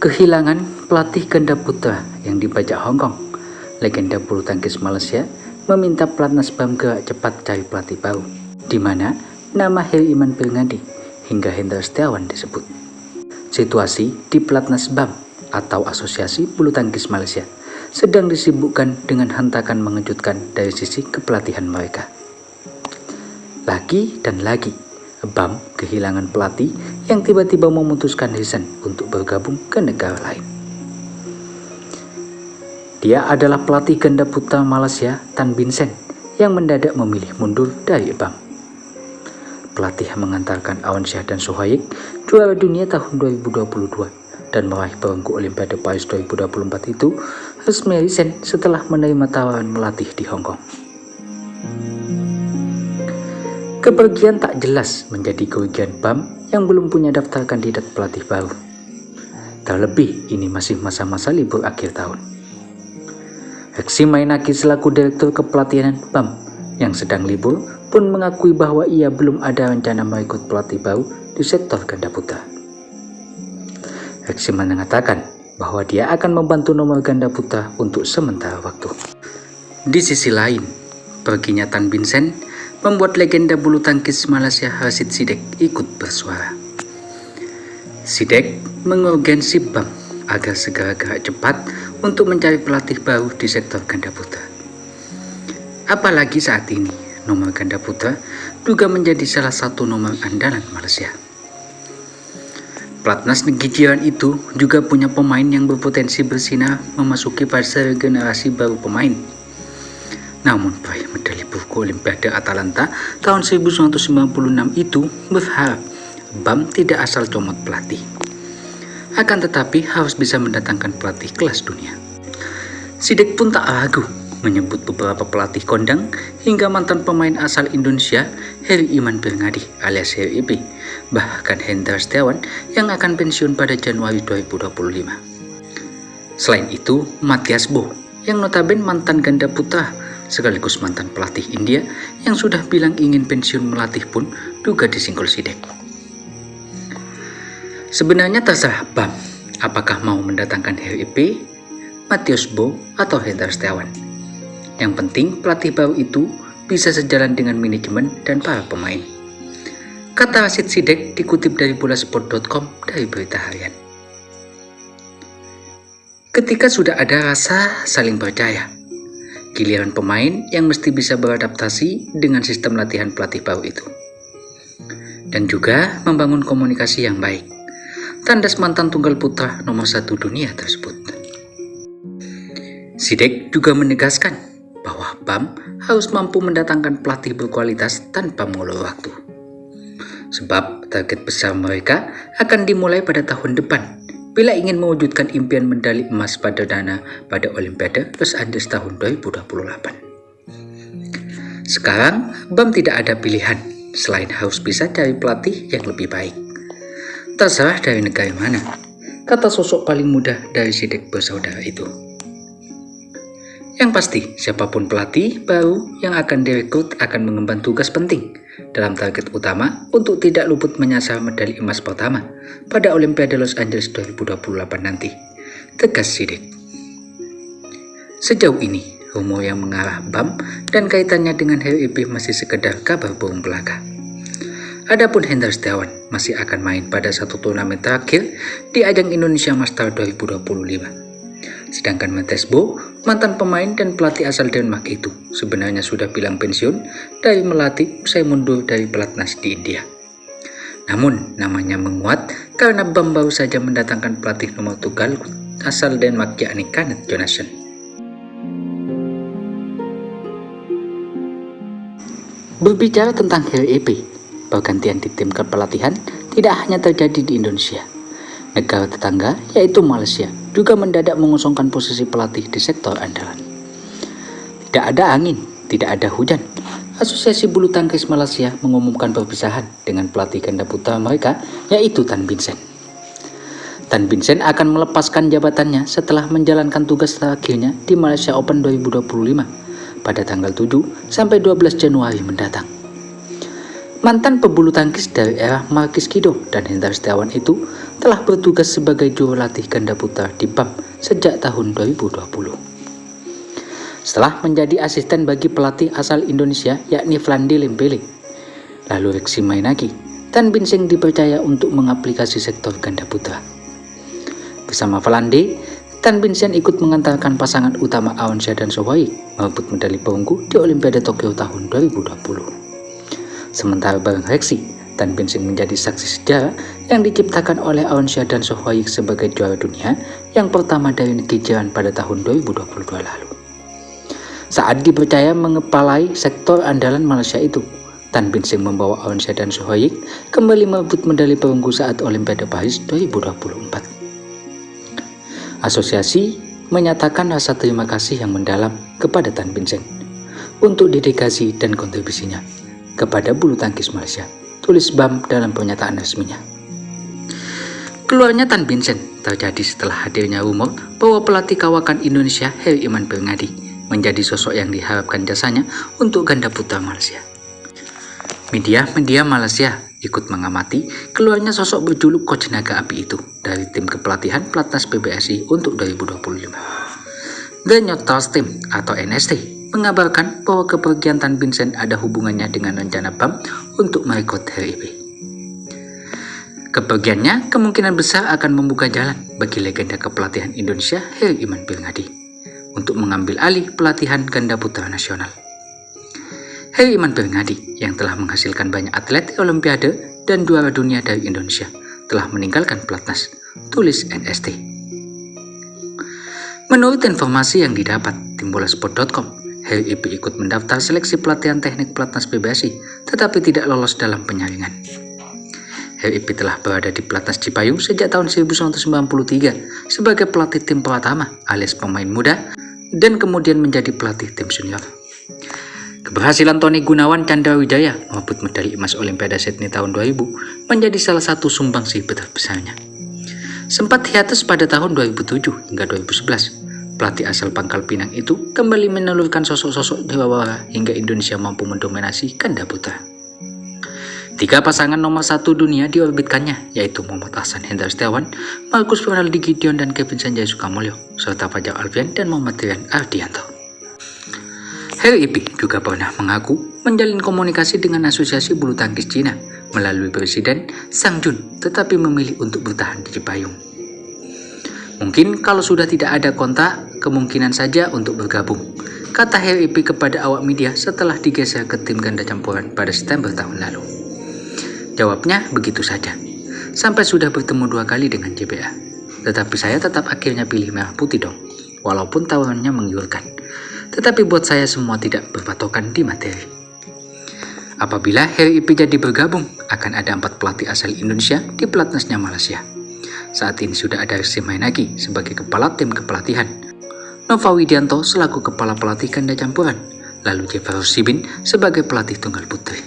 Kehilangan pelatih ganda putra yang dibajak Hong Kong. Legenda bulu tangkis Malaysia meminta pelatnas BAM gerak cepat cari pelatih baru, di mana nama Heri Iman Pirngadi hingga Hendra Setiawan disebut. Situasi di pelatnas BAM atau Asosiasi Bulu Tangkis Malaysia sedang disibukkan dengan hentakan mengejutkan dari sisi kepelatihan mereka. Lagi dan lagi, BAM kehilangan pelatih yang tiba-tiba memutuskan resign untuk bergabung ke negara lain. Dia adalah pelatih ganda putra Malaysia Tan Bin Seng yang mendadak memilih mundur dari BAM. Pelatih yang mengantarkan Awan Syah dan Suhaik juara dunia tahun 2022 dan meraih perunggu Olimpiade Paris 2024 itu resmi resign setelah menerima tawaran melatih di Hong Kong. Kepergian tak jelas menjadi kerugian BAM yang belum punya daftar kandidat pelatih baru. Terlebih ini masih masa-masa libur akhir tahun. Heksi Mainaki selaku direktur kepelatihan BAM yang sedang libur pun mengakui bahwa ia belum ada rencana merekrut pelatih baru di sektor ganda putra. Heksi mengatakan bahwa dia akan membantu nomor ganda putra untuk sementara waktu. Di sisi lain, perginya Tan Bin Seng membuat legenda bulu tangkis Malaysia Rashid Sidek ikut bersuara. Sidek mengurgensi BAM agar segera gerak cepat untuk mencari pelatih baru di sektor ganda putra. Apalagi saat ini, nomor ganda putra juga menjadi salah satu nomor andalan Malaysia. Pelatnas negeri jiran itu juga punya pemain yang berpotensi bersinar memasuki fase generasi baru pemain. Namun peraih medali perunggu Olimpiade Atalanta tahun 1996 itu berharap BAM tidak asal comot pelatih. Akan tetapi harus bisa mendatangkan pelatih kelas dunia. Sidek pun tak ragu menyebut beberapa pelatih kondang hingga mantan pemain asal Indonesia Heri Iman Pirngadi alias Heri IP, bahkan Hendra Setiawan yang akan pensiun pada Januari 2025. Selain itu, Matthias Bo yang notabene mantan ganda putra sekaligus mantan pelatih India yang sudah bilang ingin pensiun melatih pun juga disinggung Sidek. Sebenarnya terserah BAM apakah mau mendatangkan Heri IP, Matthias Bo atau Hendra Setiawan. Yang penting pelatih baru itu bisa sejalan dengan manajemen dan para pemain. Kata Rashid Sidek dikutip dari bolasport.com dari berita harian. Ketika sudah ada rasa saling percaya, giliran pemain yang mesti bisa beradaptasi dengan sistem latihan pelatih baru itu. Dan juga membangun komunikasi yang baik. Tandas mantan tunggal putra nomor 1 dunia tersebut. Sidek juga menegaskan bahwa BAM harus mampu mendatangkan pelatih berkualitas tanpa mengulur waktu. Sebab target besar mereka akan dimulai pada tahun depan bila ingin mewujudkan impian medali emas pada Olimpiade Los Angeles tahun 2028. Sekarang, BAM tidak ada pilihan selain harus bisa cari pelatih yang lebih baik. Terserah dari negara mana, kata sosok paling muda dari Sidek bersaudara itu. Yang pasti, siapapun pelatih baru yang akan direkrut akan mengemban tugas penting dalam target utama untuk tidak luput menyasar medali emas pertama pada Olimpiade Los Angeles 2028 nanti, tegas Sidek. Sejauh ini, rumor yang mengarah BAM dan kaitannya dengan Heri IP masih sekedar kabar burung belaka. Adapun Hendra Setiawan masih akan main pada satu turnamen terakhir di ajang Indonesia Master 2025. Sedangkan Matthias Bo, mantan pemain dan pelatih asal Denmark itu sebenarnya sudah bilang pensiun dari melatih usai mundur dari pelatnas di India. Namun namanya menguat karena BAM baru saja mendatangkan pelatih nomor tunggal asal Denmark yakni Kenneth Jonassen. Berbicara tentang Heri IP, pergantian di tim kepelatihan tidak hanya terjadi di Indonesia. Negara tetangga yaitu Malaysia juga mendadak mengosongkan posisi pelatih di sektor andalan. Tidak ada angin, tidak ada hujan. Asosiasi Bulu Tangkis Malaysia mengumumkan perpisahan dengan pelatih ganda putra mereka yaitu Tan Bin Seng. Tan Bin Seng akan melepaskan jabatannya setelah menjalankan tugas terakhirnya di Malaysia Open 2025 pada tanggal 7 sampai 12 Januari mendatang. Mantan pebulu tangkis dari era Markis Kido dan Hendra Setiawan itu telah bertugas sebagai juru latih ganda putra di PAM sejak tahun 2020. Setelah menjadi asisten bagi pelatih asal Indonesia yakni Flandre Lempele, lalu Reksi Mainaki, Tan Bin Seng dipercaya untuk mengaplikasi sektor ganda putra. Bersama Flandre, Tan Bin Seng ikut mengantarkan pasangan utama Aon Shah dan Soh Hwa-ik merebut medali perunggu di Olimpiade Tokyo tahun 2020. Sementara bareng Reksi, Tan Bin Seng menjadi saksi sejarah yang diciptakan oleh Aon Shah dan Soh Hwa-ik sebagai juara dunia yang pertama dari negeri jiran pada tahun 2022 lalu. Saat dipercaya mengepalai sektor andalan Malaysia itu, Tan Bin Seng membawa Aon Shah dan Soh Hwa-ik kembali merebut medali perunggu saat Olimpiade Paris 2024. Asosiasi menyatakan rasa terima kasih yang mendalam kepada Tan Bin Seng untuk dedikasi dan kontribusinya kepada bulu tangkis Malaysia, tulis BAM dalam pernyataan resminya. Keluarnya Tan Bin Seng terjadi setelah hadirnya rumor bahwa pelatih kawakan Indonesia Heri Iman Perngadi menjadi sosok yang diharapkan jasanya untuk ganda putra Malaysia. Media Malaysia ikut mengamati keluarnya sosok berjuluk Coach Naga Api itu dari tim kepelatihan Pelatnas PBSI untuk 2025. The Neutral Team atau NST mengabarkan bahwa kepergian Tan Bin Seng ada hubungannya dengan rencana BAM untuk merekrut HRIP. Kepergiannya kemungkinan besar akan membuka jalan bagi legenda kepelatihan Indonesia Heri Iman Perngadi untuk mengambil alih pelatihan ganda putra nasional. Heri Iman Perngadi yang telah menghasilkan banyak atlet Olimpiade dan juara dunia dari Indonesia telah meninggalkan Pelatnas, tulis NST. Menurut informasi yang didapat tim bolasport.com, HRIP ikut mendaftar seleksi pelatihan teknik Pelatnas PBSI tetapi tidak lolos dalam penyaringan. HRIP telah berada di Pelatnas Cipayung sejak tahun 1993 sebagai pelatih tim pertama alias pemain muda dan kemudian menjadi pelatih tim senior. Keberhasilan Tony Gunawan Candrawijaya merebut medali emas Olimpiade Sydney tahun 2000 menjadi salah satu sumbangsih terbesarnya. Sempat hiatus pada tahun 2007 hingga 2011, pelatih asal Pangkal Pinang itu kembali menelurkan sosok-sosok jawara hingga Indonesia mampu mendominasi ganda putra. 3 pasangan nomor 1 dunia diorbitkannya, yaitu Muhammad Ahsan Hendra Setiawan, Marcus Fernaldi Gideon dan Kevin Sanjaya Sukamulyo, serta Fajar Alfian dan Muhammad Rian Ardianto. HRIP juga pernah mengaku menjalin komunikasi dengan Asosiasi Bulu Tangkis Cina melalui Presiden Sang Jun, tetapi memilih untuk bertahan di Cipayung. Mungkin kalau sudah tidak ada kontak, kemungkinan saja untuk bergabung, kata HRIP kepada awak media setelah digeser ke tim ganda campuran pada September tahun lalu. Jawabnya begitu saja, sampai sudah bertemu 2 kali dengan JBA. Tetapi saya tetap akhirnya pilih merah putih dong, walaupun tawarannya menggiurkan. Tetapi buat saya semua tidak berpatokan di materi. Apabila HRIP jadi bergabung, akan ada 4 pelatih asal Indonesia di pelatnasnya Malaysia. Saat ini sudah ada Reksi Mainaki sebagai kepala tim kepelatihan, Nova Widianto selaku kepala pelatih ganda campuran, lalu Jeffer Sibin sebagai pelatih tunggal putri.